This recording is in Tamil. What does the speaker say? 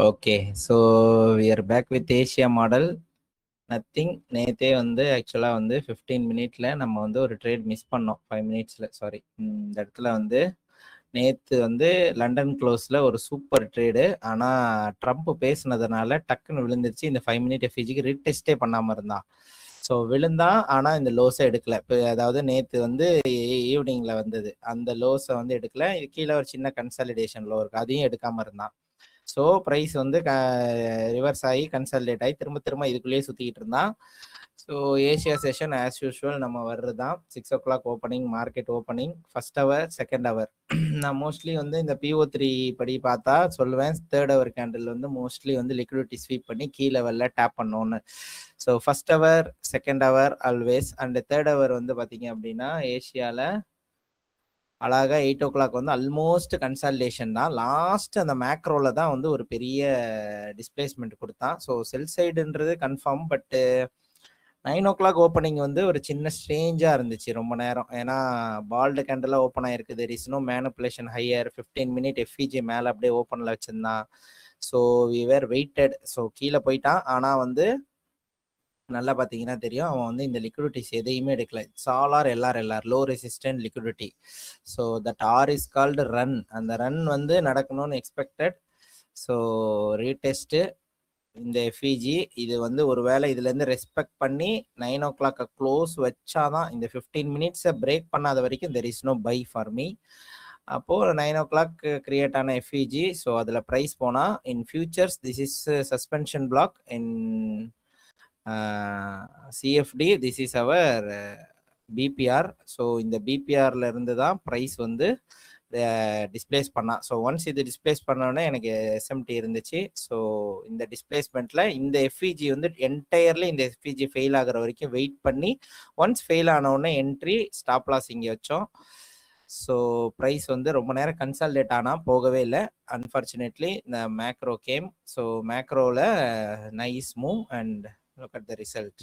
Okay. So we are back with Asia model. Nothing. நேத்தே வந்து ஆக்சுவலா வந்து 15 மினிட்ல நம்ம வந்து ஒரு ட்ரேட் மிஸ் பண்ணோம். 5 மினிட்ஸ்ல சாரி. இந்த இடத்துல வந்து நேத்து வந்து லண்டன் க்ளோஸ்ல ஒரு சூப்பர் ட்ரேடு. ஆனா ட்ரம்ப் பேசுனதுனால டக்குன்னு விழுந்துருச்சு. இந்த 5 மினிட் எஃப்இஜிக்கு ரீடெஸ்டே பண்ணாம இருந்தான். ஸோ விழுந்தான். ஆனா இந்த லோஸை எடுக்கல. இப்போ அதாவது நேத்து வந்து ஈவினிங்ல வந்தது. அந்த லோஸை வந்து எடுக்கல. இது கீழே ஒரு சின்ன கன்சாலிடேஷன் லோ இருக்கு. அதையும் எடுக்காம இருந்தான். ஸோ ப்ரைஸ் வந்து ரிவர்ஸ் ஆகி கன்சாலிடேட் ஆகி திரும்ப திரும்ப இதுக்குள்ளேயே சுற்றிக்கிட்டு இருந்தான். So Asia session as usual நம்ம வர்றது தான் 6 o'clock opening, market opening, first hour, second hour. நான் மோஸ்ட்லி வந்து இந்த PO3 படி பார்த்தா சொல்லுவேன், தேர்ட் ஹவர் கேண்டில் வந்து மோஸ்ட்லி வந்து லிக்விடிட்டி ஸ்வீப் பண்ணி கீ லெவலில் டேப் பண்ணோன்னு. So first hour, second hour always, and third hour வந்து பார்த்தீங்க அப்படின்னா ஏஷியாவில் அழகா 8 o'clock வந்து ஆல்மோஸ்ட் கன்சாலிடேஷன் தான். லாஸ்ட் அந்த மேக்ரோல தான் வந்து ஒரு பெரிய டிஸ்பிளேஸ்மெண்ட் கொடுத்தான். ஸோ செல் சைடுன்றது கன்ஃபார்ம். பட் 9 o'clock ஓப்பனிங் வந்து ஒரு சின்ன ஸ்ட்ரேஞ்சா இருந்துச்சு ரொம்ப நேரம். ஏன்னா பால்டு கேண்டலா ஓப்பன் ஆயிருக்கு. There is no manipulation higher. 15 minute FEG மேலே அப்படியே ஓப்பனில் வச்சிருந்தான். So we were waited. So கீழே போயிட்டான். ஆனால் வந்து நல்லா பார்த்தீங்கன்னா தெரியும், அவன் வந்து இந்த லிக்விடிட்டிஸ் எதையுமே எடுக்கல. It's all are LR low resistant liquidity. So that are is called run. அந்த ரன் வந்து நடக்கணும்னு எக்ஸ்பெக்டட். ஸோ ரீடெஸ்ட்டு இந்த எஃப்இஜி இது வந்து ஒருவேளை இதுலேருந்து ரெஸ்பெக்ட் பண்ணி 9 o'clock க்ளோஸ் வச்சாதான், இந்த 15 மினிட்ஸை பிரேக் பண்ணாத வரைக்கும் there is no buy for me. அப்போது 9 o'clock கிரியேட் ஆன எஃப்இஜி. ஸோ அதில் ப்ரைஸ் போனால் in futures this is suspension block. In CFD this is our PBR. So இந்த பிபிஆர்ல இருந்து தான் ப்ரைஸ் வந்து டிஸ்பிளேஸ் பண்ணா. ஸோ ஒன்ஸ் இது டிஸ்பிளேஸ் பண்ணோன்னே எனக்கு எஸ்எம்டி இருந்துச்சு. ஸோ இந்த டிஸ்பிளேஸ்மெண்ட்ல இந்த எஃப்இஜி வந்து என்டையர்லி இந்த எஃப்இஜி ஃபெயில் ஆகிற வரைக்கும் வெயிட் பண்ணி ஒன்ஸ் ஃபெயில் ஆனவுடனே என்ட்ரி, ஸ்டாப் லாஸ் இங்கே வச்சோம். ஸோ ப்ரைஸ் வந்து ரொம்ப நேரம் கன்சால்டேட் ஆனால் போகவே இல்லை. அன்ஃபார்ச்சுனேட்லி இந்த மேக்ரோ கேம். ஸோ மேக்ரோவில் nice move and look at the result.